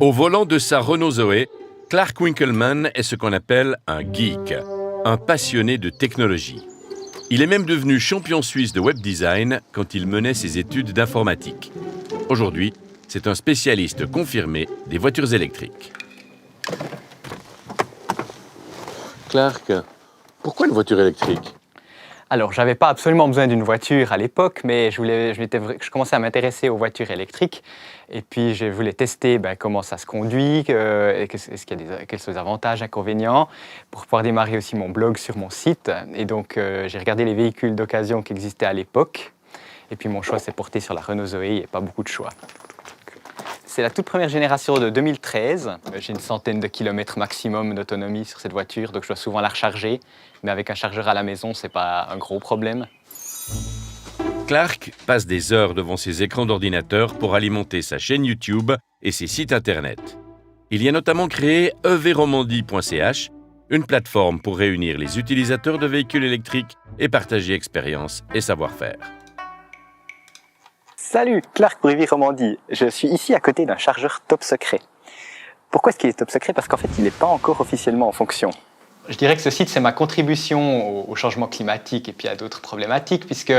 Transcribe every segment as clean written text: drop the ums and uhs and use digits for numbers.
Au volant de sa Renault Zoé, Clark Winkelmann est ce qu'on appelle un geek, un passionné de technologie. Il est même devenu champion suisse de web design quand il menait ses études d'informatique. Aujourd'hui, c'est un spécialiste confirmé des voitures électriques. Clark, pourquoi une voiture électrique ? Alors, j'avais pas absolument besoin d'une voiture à l'époque, mais je commençais à m'intéresser aux voitures électriques. Et puis, je voulais tester comment ça se conduit, est-ce qu'il y a quels sont les avantages, inconvénients, pour pouvoir démarrer aussi mon blog sur mon site. Et donc, j'ai regardé les véhicules d'occasion qui existaient à l'époque. Et puis, mon choix s'est porté sur la Renault Zoé, il n'y a pas beaucoup de choix. C'est la toute première génération de 2013. J'ai une centaine de kilomètres maximum d'autonomie sur cette voiture, donc je dois souvent la recharger. Mais avec un chargeur à la maison, ce n'est pas un gros problème. Clark passe des heures devant ses écrans d'ordinateur pour alimenter sa chaîne YouTube et ses sites internet. Il y a notamment créé evromandie.ch, une plateforme pour réunir les utilisateurs de véhicules électriques et partager expériences et savoir-faire. Salut, Clark pour Romandie. Je suis ici à côté d'un chargeur top secret. Pourquoi est-ce qu'il est top secret ? Parce qu'en fait, il n'est pas encore officiellement en fonction. Je dirais que ce site, c'est ma contribution au changement climatique et puis à d'autres problématiques, puisque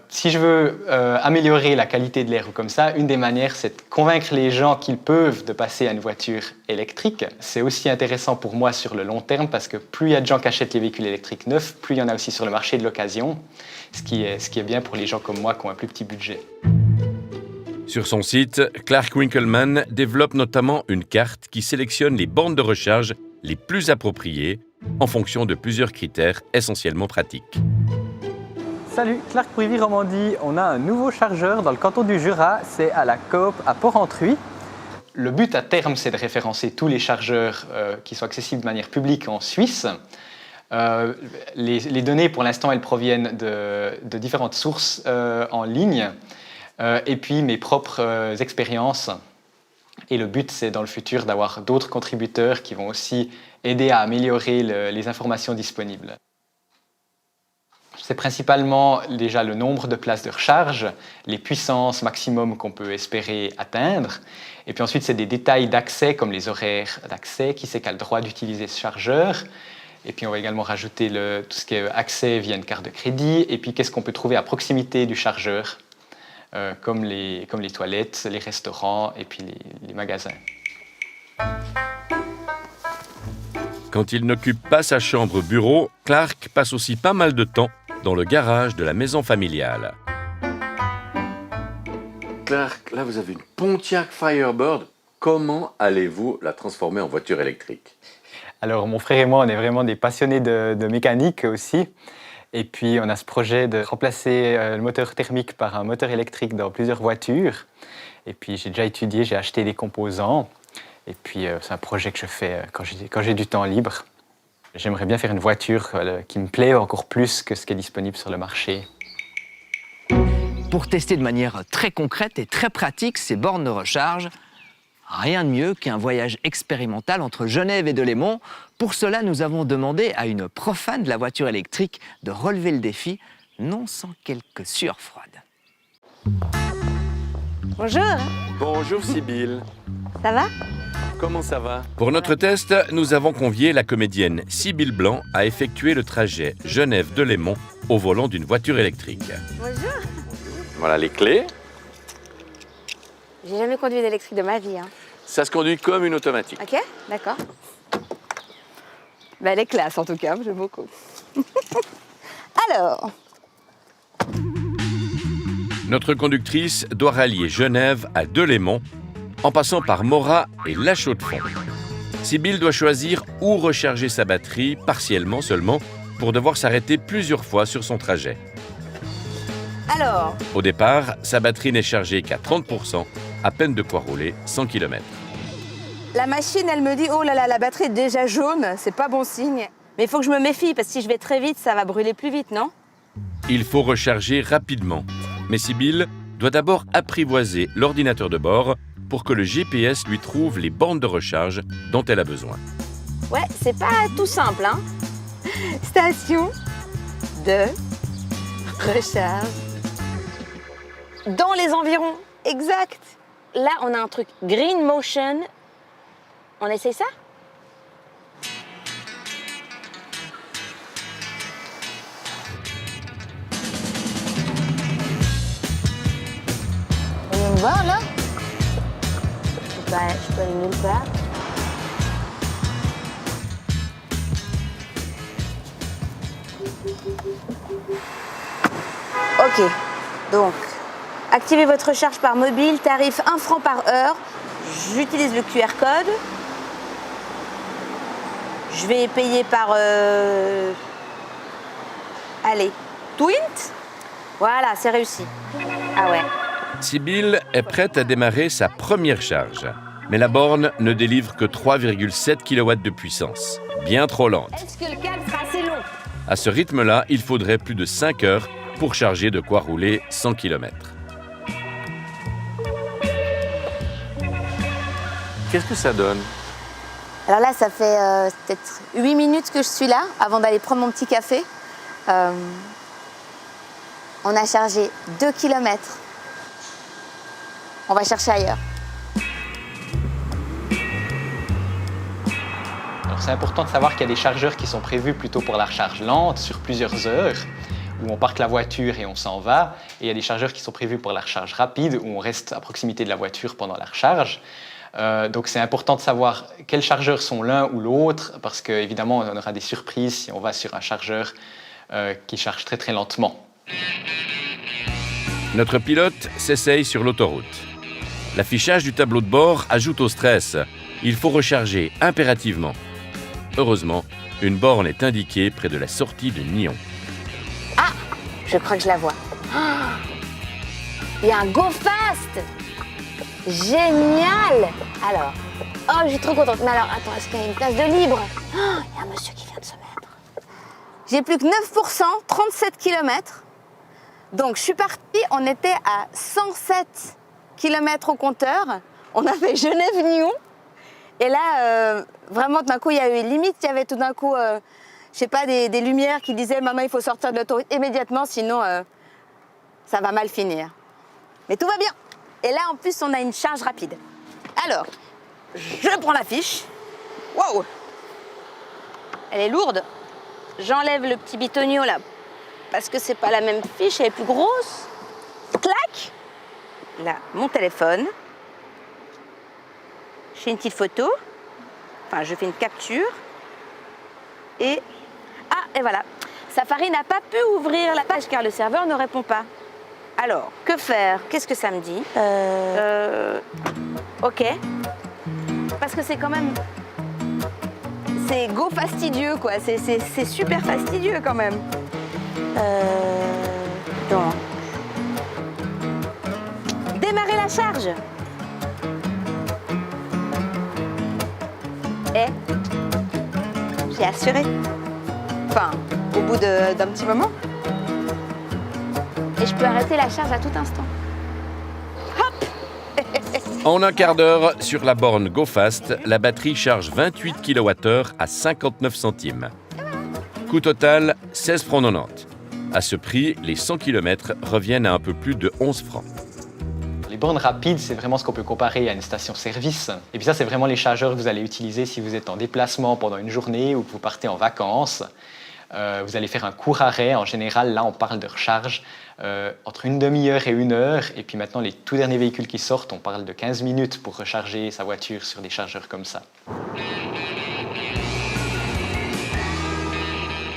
si je veux améliorer la qualité de l'air ou comme ça, une des manières, c'est de convaincre les gens qu'ils peuvent de passer à une voiture électrique. C'est aussi intéressant pour moi sur le long terme, parce que plus il y a de gens qui achètent les véhicules électriques neufs, plus il y en a aussi sur le marché de l'occasion, ce qui est bien pour les gens comme moi qui ont un plus petit budget. Sur son site, Clark Winkelmann développe notamment une carte qui sélectionne les bornes de recharge les plus appropriées en fonction de plusieurs critères essentiellement pratiques. Salut, Clark pour Romandie. On a un nouveau chargeur dans le canton du Jura, c'est à la coop à Port-Entruy. Le but à terme, c'est de référencer tous les chargeurs qui sont accessibles de manière publique en Suisse. Les données, pour l'instant, elles proviennent de différentes sources en ligne. Et puis mes propres expériences. Et le but, c'est dans le futur d'avoir d'autres contributeurs qui vont aussi aider à améliorer les informations disponibles. C'est principalement déjà le nombre de places de recharge, les puissances maximum qu'on peut espérer atteindre. Et puis ensuite, c'est des détails d'accès, comme les horaires d'accès, qui c'est qui a le droit d'utiliser ce chargeur. Et puis on va également rajouter tout ce qui est accès via une carte de crédit. Et puis qu'est-ce qu'on peut trouver à proximité du chargeur. Comme les toilettes, les restaurants et puis les magasins. Quand il n'occupe pas sa chambre-bureau, Clark passe aussi pas mal de temps dans le garage de la maison familiale. Clark, là vous avez une Pontiac Firebird. Comment allez-vous la transformer en voiture électrique ? Alors mon frère et moi, on est vraiment des passionnés de mécanique aussi. Et puis, on a ce projet de remplacer le moteur thermique par un moteur électrique dans plusieurs voitures. Et puis, j'ai déjà étudié, j'ai acheté des composants. Et puis, c'est un projet que je fais quand j'ai du temps libre. J'aimerais bien faire une voiture qui me plaît encore plus que ce qui est disponible sur le marché. Pour tester de manière très concrète et très pratique ces bornes de recharge, rien de mieux qu'un voyage expérimental entre Genève et Delémont. Pour cela, nous avons demandé à une profane de la voiture électrique de relever le défi, non sans quelques sueurs froides. Bonjour. Bonjour Sibylle. Ça va ? Comment ça va ? Pour notre test, nous avons convié la comédienne Sibylle Blanc à effectuer le trajet Genève-Delémont au volant d'une voiture électrique. Bonjour. Voilà les clés. J'ai jamais conduit d'électrique de ma vie. Ça se conduit comme une automatique. Ok, d'accord. Elle est classe en tout cas, j'aime beaucoup. Alors, Notre conductrice doit rallier Genève à Delémont en passant par Morat et La Chaux-de-Fonds. Sibylle doit choisir où recharger sa batterie, partiellement seulement, pour devoir s'arrêter plusieurs fois sur son trajet. Au départ, sa batterie n'est chargée qu'à 30%, à peine de quoi rouler 100 km. la machine, elle me dit, oh là là, la batterie est déjà jaune, c'est pas bon signe. Mais il faut que je me méfie, parce que si je vais très vite, ça va brûler plus vite, non ? Il faut recharger rapidement. Mais Sibylle doit d'abord apprivoiser l'ordinateur de bord pour que le GPS lui trouve les bornes de recharge dont elle a besoin. Ouais, c'est pas tout simple, hein. Station de recharge dans les environs. Exact. Là, on a un truc Green Motion. On essaye ça? On vient me voir là? Je peux aller nulle part. Ok, donc activez votre recharge par mobile, tarif 1 franc par heure. J'utilise le QR code. Je vais payer par... Allez, Twint. Voilà, c'est réussi. Ah ouais. Sibylle est prête à démarrer sa première charge. Mais la borne ne délivre que 3,7 kW de puissance. Bien trop lente. Est-ce que le câble sera assez long? À ce rythme-là, il faudrait plus de 5 heures pour charger de quoi rouler 100 km. Qu'est-ce que ça donne? Alors là, ça fait peut-être 8 minutes que je suis là, avant d'aller prendre mon petit café. On a chargé 2 km. On va chercher ailleurs. Alors c'est important de savoir qu'il y a des chargeurs qui sont prévus plutôt pour la recharge lente sur plusieurs heures, où on parque la voiture et on s'en va. Et il y a des chargeurs qui sont prévus pour la recharge rapide, où on reste à proximité de la voiture pendant la recharge. Donc c'est important de savoir quels chargeurs sont l'un ou l'autre, parce qu'évidemment on aura des surprises si on va sur un chargeur qui charge très très lentement. Notre pilote s'essaye sur l'autoroute. L'affichage du tableau de bord ajoute au stress. Il faut recharger impérativement. Heureusement, une borne est indiquée près de la sortie de Nyon. Ah, je crois que je la vois. Il y a un Go Fast. Génial. Alors, oh, je suis trop contente. Mais alors, attends, est-ce qu'il y a une place de libre? Il y a un monsieur qui vient de se mettre. J'ai plus que 9%, 37 km. Donc, je suis partie, on était à 107 km au compteur. On a fait Genève-Nyon. Et là, vraiment, tout d'un coup, il y a eu limite, il y avait tout d'un coup, je sais pas, des lumières qui disaient « Maman, il faut sortir de l'autoroute immédiatement, sinon ça va mal finir. » Mais tout va bien. Et là, en plus, on a une charge rapide. Alors, je prends la fiche. Waouh! Elle est lourde. J'enlève le petit bitonio là, parce que c'est pas la même fiche, elle est plus grosse. Clac! Là, mon téléphone. Je fais une petite photo. Enfin, je fais une capture. Et... Ah, et voilà. Safari n'a pas pu ouvrir la page car le serveur ne répond pas. Alors, que faire? Qu'est-ce que ça me dit? Ok. Parce que c'est quand même... C'est go fastidieux, quoi. C'est super fastidieux, quand même. Donc... Démarrer la charge. Et... J'ai assuré. Enfin, au bout d'un petit moment. Et je peux arrêter la charge à tout instant. Hop! En un quart d'heure, sur la borne GoFast, la batterie charge 28 kWh à 59 centimes. Coût total, 16,90 francs. À ce prix, les 100 km reviennent à un peu plus de 11 francs. Les bornes rapides, c'est vraiment ce qu'on peut comparer à une station-service. Et puis ça, c'est vraiment les chargeurs que vous allez utiliser si vous êtes en déplacement pendant une journée ou que vous partez en vacances. Vous allez faire un court arrêt. En général, là, on parle de recharge entre une demi-heure et 1 heure. Et puis maintenant, les tout derniers véhicules qui sortent, on parle de 15 minutes pour recharger sa voiture sur des chargeurs comme ça.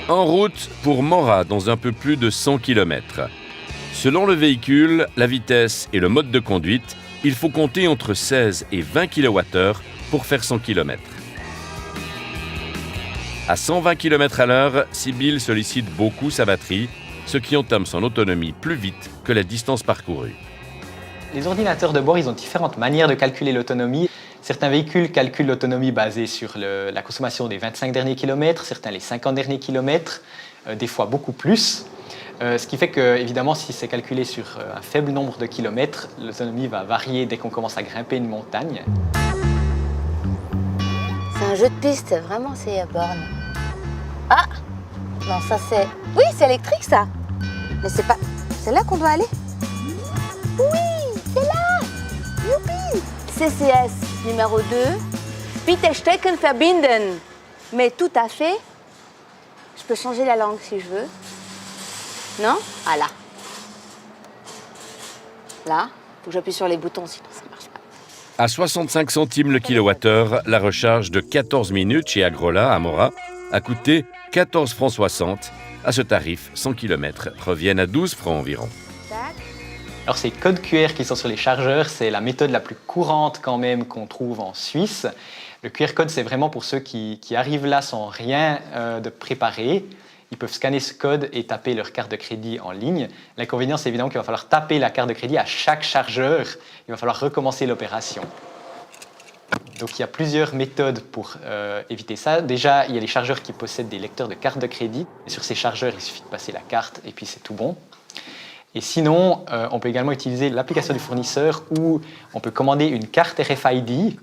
En route pour Mora, dans un peu plus de 100 km. Selon le véhicule, la vitesse et le mode de conduite, il faut compter entre 16 et 20 kWh pour faire 100 km. À 120 km/h, Sibylle sollicite beaucoup sa batterie, ce qui entame son autonomie plus vite que la distance parcourue. Les ordinateurs de bord, ils ont différentes manières de calculer l'autonomie. Certains véhicules calculent l'autonomie basée sur la consommation des 25 derniers kilomètres, certains les 50 derniers kilomètres, des fois beaucoup plus. Ce qui fait que, évidemment, si c'est calculé sur un faible nombre de kilomètres, l'autonomie va varier dès qu'on commence à grimper une montagne. C'est un jeu de piste, vraiment, c'est borne. Ah! Non, ça c'est... Oui, c'est électrique, ça. Mais c'est pas... C'est là qu'on doit aller? Ouh! CCS numéro 2. Bitte stecken verbinden. Mais tout à fait. Je peux changer la langue si je veux. Non? Ah là. Là, faut que j'appuie sur les boutons, sinon ça ne marche pas. À 65 centimes le kilowattheure, la recharge de 14 minutes chez Agrola à Mora a coûté 14 francs 60. À ce tarif, 100 km reviennent à 12 francs environ. Tac. Alors ces codes QR qui sont sur les chargeurs, c'est la méthode la plus courante quand même qu'on trouve en Suisse. Le QR code, c'est vraiment pour ceux qui arrivent là sans rien de préparé. Ils peuvent scanner ce code et taper leur carte de crédit en ligne. L'inconvénient, c'est évidemment qu'il va falloir taper la carte de crédit à chaque chargeur. Il va falloir recommencer l'opération. Donc il y a plusieurs méthodes pour éviter ça. Déjà, il y a les chargeurs qui possèdent des lecteurs de carte de crédit. Et sur ces chargeurs, il suffit de passer la carte et puis c'est tout bon. Et sinon, on peut également utiliser l'application du fournisseur où on peut commander une carte RFID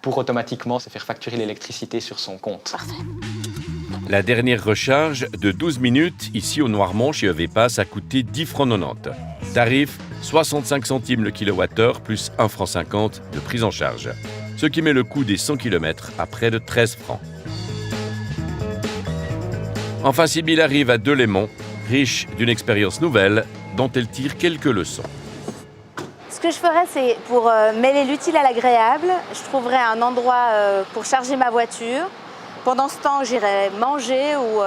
pour automatiquement se faire facturer l'électricité sur son compte. Parfait. La dernière recharge de 12 minutes, ici au Noirmont, chez EVPass, a coûté 10 francs 90. Tarif, 65 centimes le kilowattheure plus 1 franc 50 de prise en charge. Ce qui met le coût des 100 km à près de 13 francs. Enfin, Sybille arrive à Delémont, riche d'une expérience nouvelle dont elle tire quelques leçons. Ce que je ferais, c'est pour mêler l'utile à l'agréable, je trouverais un endroit pour charger ma voiture. Pendant ce temps, j'irai manger ou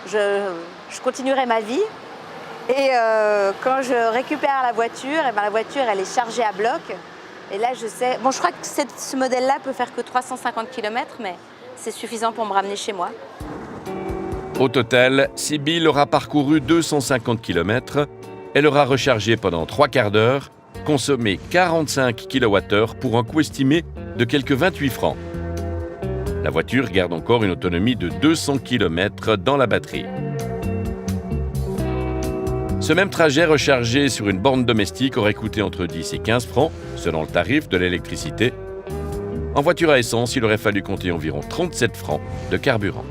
je continuerai ma vie. Et quand je récupère la voiture, la voiture elle est chargée à bloc. Et là, je sais... Bon, je crois que ce modèle-là peut faire que 350 km, mais c'est suffisant pour me ramener chez moi. Au total, Sybille aura parcouru 250 km. Elle aura rechargé pendant 3 quarts d'heure, consommé 45 kWh pour un coût estimé de quelques 28 francs. La voiture garde encore une autonomie de 200 km dans la batterie. Ce même trajet rechargé sur une borne domestique aurait coûté entre 10 et 15 francs, selon le tarif de l'électricité. En voiture à essence, il aurait fallu compter environ 37 francs de carburant.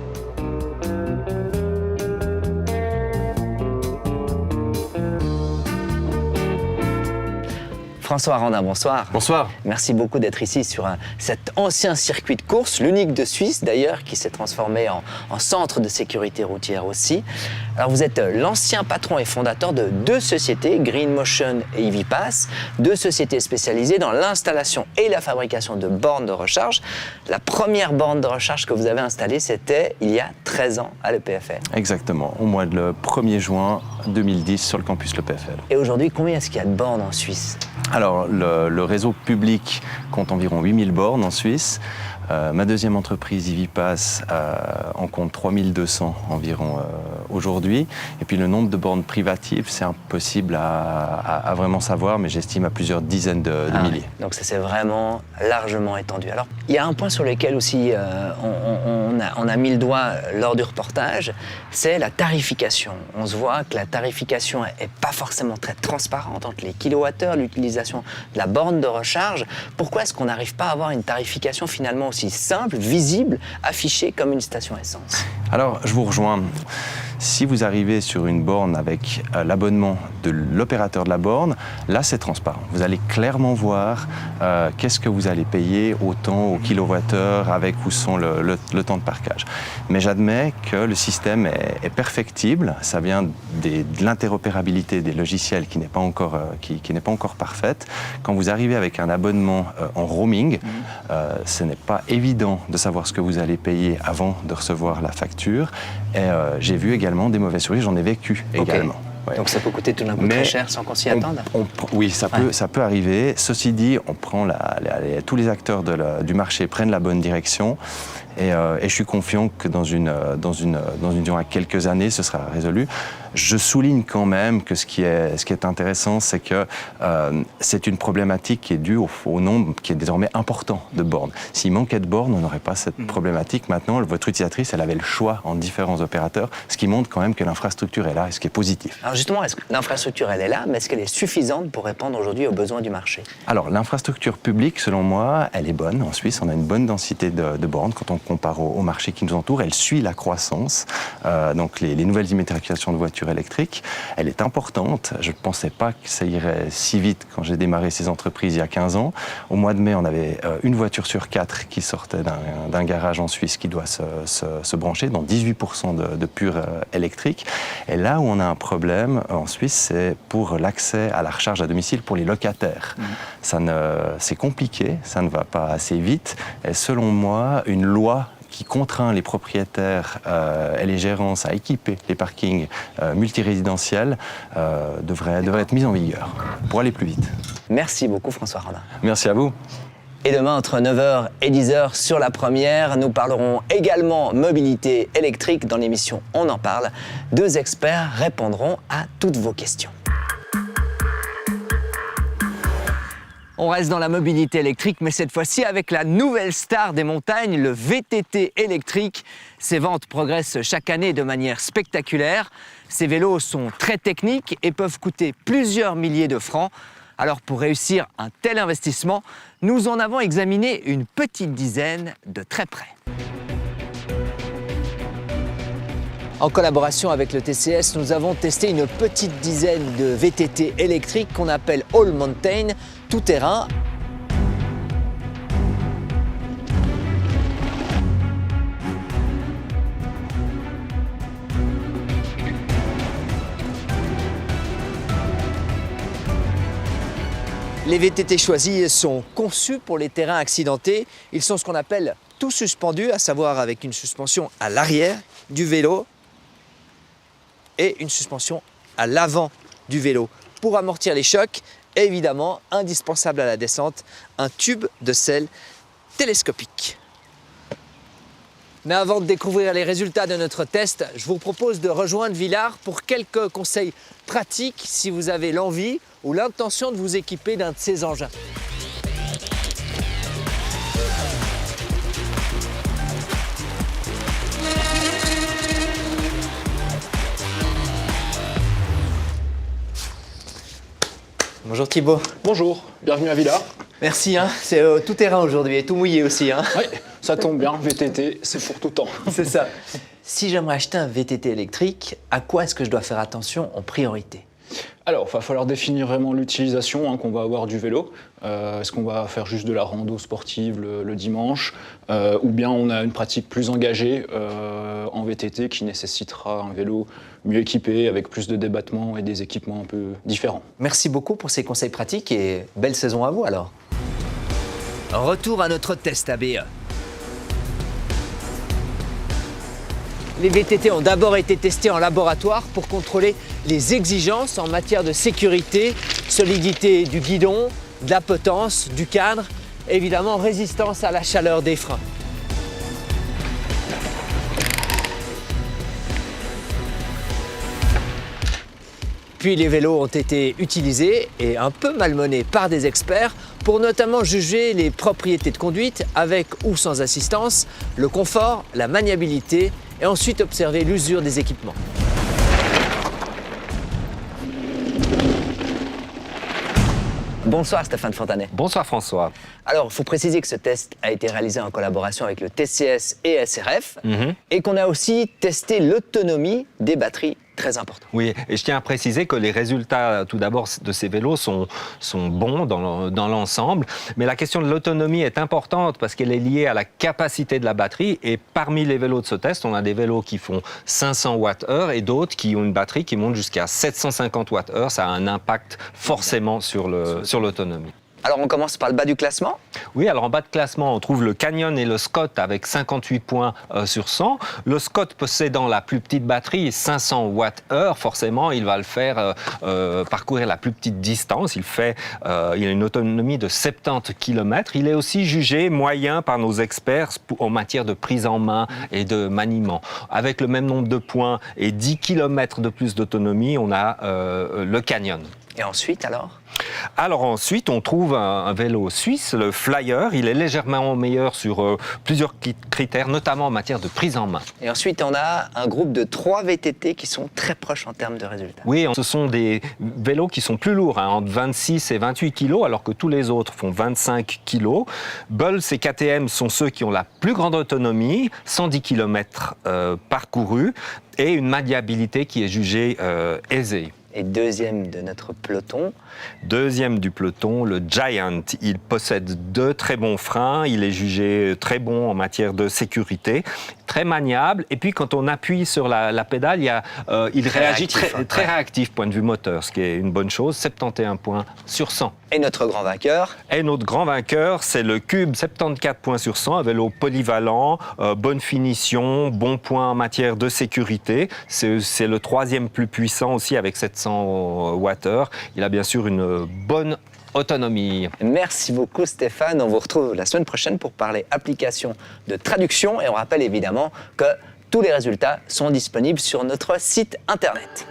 François Randin, bonsoir. Bonsoir. Merci beaucoup d'être ici sur cet ancien circuit de course, l'unique de Suisse d'ailleurs, qui s'est transformé en centre de sécurité routière aussi. Alors vous êtes l'ancien patron et fondateur de 2 sociétés, Green Motion et EVPass, 2 sociétés spécialisées dans l'installation et la fabrication de bornes de recharge. La première borne de recharge que vous avez installée, c'était il y a 13 ans à l'EPFL. Exactement, au mois de 1er juin 2010 sur le campus l'EPFL. Et aujourd'hui, combien est-ce qu'il y a de bornes en Suisse ? Alors, le réseau public compte environ 8000 bornes en Suisse. Ma deuxième entreprise, EVPass, en compte 3200 environ aujourd'hui. Et puis le nombre de bornes privatives, c'est impossible à vraiment savoir, mais j'estime à plusieurs dizaines de milliers. Donc ça s'est vraiment largement étendu. Alors, il y a un point sur lequel aussi on a mis le doigt lors du reportage, c'est la tarification. On se voit que la tarification n'est pas forcément très transparente entre les kilowattheures, l'utilisation de la borne de recharge. Pourquoi est-ce qu'on n'arrive pas à avoir une tarification finalement aussi simple, visible, affichée comme une station essence? Alors, je vous rejoins. Si vous arrivez sur une borne avec l'abonnement de l'opérateur de la borne, là c'est transparent. Vous allez clairement voir qu'est-ce que vous allez payer au temps, au kilowattheure, avec où sont le temps de parkage. Mais j'admets que le système est perfectible. Ça vient de l'interopérabilité des logiciels qui n'est pas encore, qui n'est pas encore parfaite. Quand vous arrivez avec un abonnement en roaming, ce n'est pas évident de savoir ce que vous allez payer avant de recevoir la facture. Et j'ai vu également des mauvais surprises, j'en ai vécu également. Ouais. Donc ça peut coûter tout d'un coup très cher sans qu'on s'y attende. Oui, ça peut arriver. Ceci dit, on prend tous les acteurs du marché prennent la bonne direction. Et je suis confiant que dans une durant quelques années, ce sera résolu. Je souligne quand même que ce qui est intéressant, c'est que c'est une problématique qui est due au nombre qui est désormais important de bornes. S'il manquait de bornes, on n'aurait pas cette problématique. Maintenant, votre utilisatrice, elle avait le choix entre différents opérateurs, ce qui montre quand même que l'infrastructure est là et ce qui est positif. Alors justement, est-ce que l'infrastructure, elle est là, mais est-ce qu'elle est suffisante pour répondre aujourd'hui aux besoins du marché? Alors, l'infrastructure publique, selon moi, elle est bonne. En Suisse, on a une bonne densité de bornes. Quand on compare au marché qui nous entoure, elle suit la croissance. Donc, les nouvelles immatriculations de voitures voitures électriques. Elle est importante. Je ne pensais pas que ça irait si vite quand j'ai démarré ces entreprises il y a 15 ans. Au mois de mai, on avait une voiture sur 4 qui sortait d'un garage en Suisse qui doit se brancher dans 18% de pur électrique. Et là où on a un problème en Suisse, c'est pour l'accès à la recharge à domicile pour les locataires. C'est compliqué, ça ne va pas assez vite. Et selon moi, une loi qui contraint les propriétaires et les gérances à équiper les parkings multirésidentiels devrait être mise en vigueur pour aller plus vite. Merci beaucoup François Randin. Merci à vous. Et demain, entre 9h et 10h sur la première, nous parlerons également mobilité électrique dans l'émission On en parle. 2 experts répondront à toutes vos questions. On reste dans la mobilité électrique, mais cette fois-ci avec la nouvelle star des montagnes, le VTT électrique. Ses ventes progressent chaque année de manière spectaculaire. Ces vélos sont très techniques et peuvent coûter plusieurs milliers de francs. Alors pour réussir un tel investissement, nous en avons examiné une petite dizaine de très près. En collaboration avec le TCS, nous avons testé une petite dizaine de VTT électriques qu'on appelle All Mountain, tout-terrain. Les VTT choisis sont conçus pour les terrains accidentés. Ils sont ce qu'on appelle tout suspendus, à savoir avec une suspension à l'arrière du vélo et une suspension à l'avant du vélo. Pour amortir les chocs, évidemment, indispensable à la descente, un tube de selle télescopique. Mais avant de découvrir les résultats de notre test, je vous propose de rejoindre Villars pour quelques conseils pratiques si vous avez l'envie ou l'intention de vous équiper d'un de ces engins. Bonjour Thibaut. Bonjour, bienvenue à Villars. Merci, c'est tout terrain aujourd'hui et tout mouillé aussi. Oui, ça tombe bien, VTT, c'est pour tout temps. C'est ça. Si j'aimerais acheter un VTT électrique, à quoi est-ce que je dois faire attention en priorité? Alors, il va falloir définir vraiment l'utilisation qu'on va avoir du vélo. Est-ce qu'on va faire juste de la rando sportive le dimanche ou bien on a une pratique plus engagée en VTT qui nécessitera un vélo mieux équipé, avec plus de débattements et des équipements un peu différents. Merci beaucoup pour ces conseils pratiques et belle saison à vous alors. Retour à notre test ABE. Les VTT ont d'abord été testés en laboratoire pour contrôler les exigences en matière de sécurité, solidité du guidon, de la potence, du cadre, évidemment résistance à la chaleur des freins. Puis les vélos ont été utilisés et un peu malmenés par des experts pour notamment juger les propriétés de conduite avec ou sans assistance, le confort, la maniabilité et ensuite observer l'usure des équipements. Bonsoir Stéphane Fontanet. Bonsoir François. Alors, il faut préciser que ce test a été réalisé en collaboration avec le TCS et SRF et qu'on a aussi testé l'autonomie des batteries. Très important. Oui, et je tiens à préciser que les résultats, tout d'abord, de ces vélos sont bons dans l'ensemble. Mais la question de l'autonomie est importante parce qu'elle est liée à la capacité de la batterie. Et parmi les vélos de ce test, on a des vélos qui font 500 Wh et d'autres qui ont une batterie qui monte jusqu'à 750 Wh. Ça a un impact forcément sur l'autonomie. Alors on commence par le bas du classement. Oui, alors en bas de classement, on trouve le Canyon et le Scott avec 58 points sur 100. Le Scott possédant la plus petite batterie, 500 Wh, forcément, il va le faire parcourir la plus petite distance. Il a une autonomie de 70 km. Il est aussi jugé moyen par nos experts en matière de prise en main et de maniement. Avec le même nombre de points et 10 km de plus d'autonomie, on a le Canyon. Et ensuite alors ? Alors ensuite, on trouve un vélo suisse, le Flyer. Il est légèrement meilleur sur plusieurs critères, notamment en matière de prise en main. Et ensuite, on a un groupe de 3 VTT qui sont très proches en termes de résultats. Oui, ce sont des vélos qui sont plus lourds, entre 26 et 28 kg, alors que tous les autres font 25 kg. Bulls et KTM sont ceux qui ont la plus grande autonomie, 110 km parcourus, et une maniabilité qui est jugée aisée. Et deuxième de notre peloton. Deuxième du peloton, le Giant. Il possède 2 très bons freins, il est jugé très bon en matière de sécurité, très maniable. Et puis quand on appuie sur la pédale, il réagit très réactif point de vue moteur, ce qui est une bonne chose. 71 points sur 100. Et notre grand vainqueur? Et notre grand vainqueur, c'est le Cube, 74 points sur 100, un vélo polyvalent, bonne finition, bon point en matière de sécurité. C'est le 3e plus puissant aussi avec 700 Wh. Il a bien sûr une bonne autonomie. Merci beaucoup Stéphane. On vous retrouve la semaine prochaine pour parler application de traduction. Et on rappelle évidemment que tous les résultats sont disponibles sur notre site internet.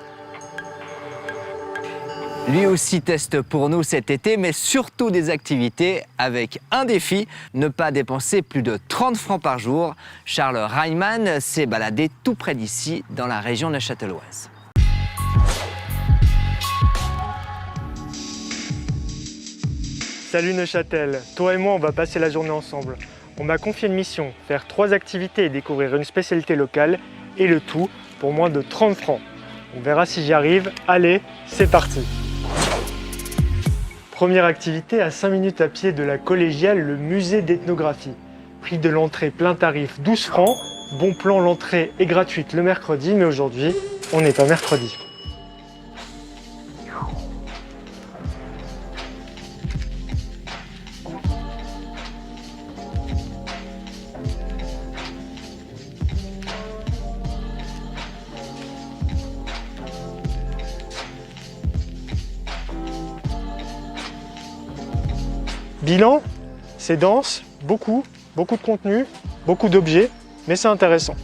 Lui aussi teste pour nous cet été, mais surtout des activités avec un défi, ne pas dépenser plus de 30 francs par jour. Charles Reimann s'est baladé tout près d'ici, dans la région neuchâteloise. Salut Neuchâtel, toi et moi on va passer la journée ensemble. On m'a confié une mission, faire 3 activités et découvrir une spécialité locale, et le tout pour moins de 30 francs. On verra si j'y arrive. Allez, c'est parti! Première activité, à 5 minutes à pied de la collégiale, le musée d'ethnographie. Prix de l'entrée plein tarif 12 francs. Bon plan, l'entrée est gratuite le mercredi, mais aujourd'hui, on n'est pas mercredi. Bilan, c'est dense, beaucoup de contenu, beaucoup d'objets, mais c'est intéressant.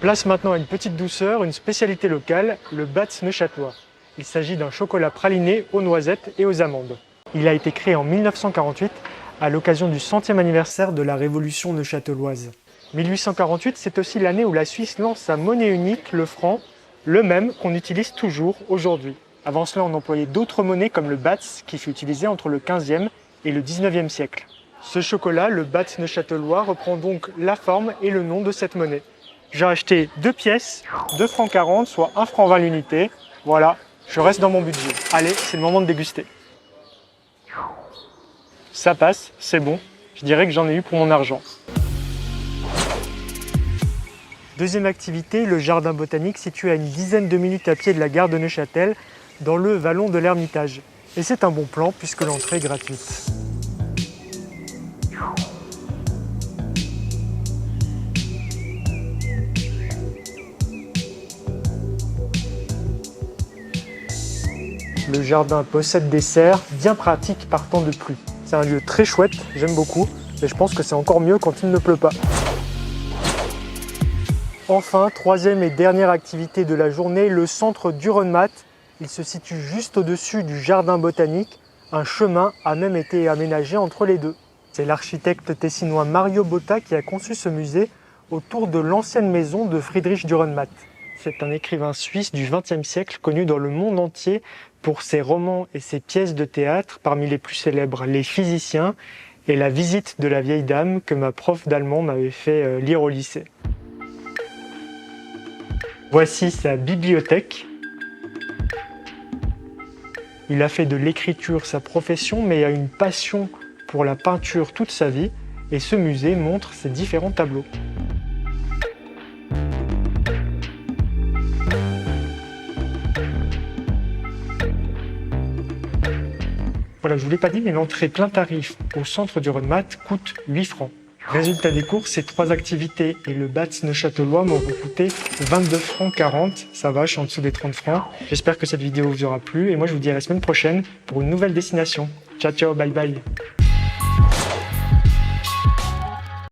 Place maintenant à une petite douceur, une spécialité locale, le Batz neuchâtelois. Il s'agit d'un chocolat praliné aux noisettes et aux amandes. Il a été créé en 1948 à l'occasion du 100e anniversaire de la Révolution neuchâteloise. 1848, c'est aussi l'année où la Suisse lance sa monnaie unique, le franc, le même qu'on utilise toujours aujourd'hui. Avant cela, on employait d'autres monnaies comme le Batz, qui fut utilisé entre le 15e et le 19e siècle. Ce chocolat, le Batz neuchâtelois, reprend donc la forme et le nom de cette monnaie. J'ai acheté 2 pièces, 2 francs 40, soit 1 franc 20 l'unité. Voilà, je reste dans mon budget. Allez, c'est le moment de déguster. Ça passe, c'est bon. Je dirais que j'en ai eu pour mon argent. Deuxième activité, le jardin botanique situé à une dizaine de minutes à pied de la gare de Neuchâtel, dans le vallon de l'Ermitage. Et c'est un bon plan puisque l'entrée est gratuite. Le jardin possède des serres bien pratiques par temps de pluie. C'est un lieu très chouette, j'aime beaucoup, et je pense que c'est encore mieux quand il ne pleut pas. Enfin, troisième et dernière activité de la journée, le centre d'Urenmatt. Il se situe juste au-dessus du jardin botanique. Un chemin a même été aménagé entre les deux. C'est l'architecte tessinois Mario Botta qui a conçu ce musée autour de l'ancienne maison de Friedrich Dürrenmatt. C'est un écrivain suisse du XXe siècle connu dans le monde entier pour ses romans et ses pièces de théâtre, parmi les plus célèbres Les Physiciens et La visite de la vieille dame que ma prof d'allemand m'avait fait lire au lycée. Voici sa bibliothèque. Il a fait de l'écriture sa profession, mais a une passion pour la peinture toute sa vie, et ce musée montre ses différents tableaux. Voilà, je ne vous l'ai pas dit, mais l'entrée plein tarif au centre d'Urenmatt coûte 8 francs. Résultat des courses, ces 3 activités et le Batz neuchâtelois m'ont coûté 22 francs 40. Ça va, je suis en dessous des 30 francs. J'espère que cette vidéo vous aura plu et moi je vous dis à la semaine prochaine pour une nouvelle destination. Ciao, ciao, bye bye.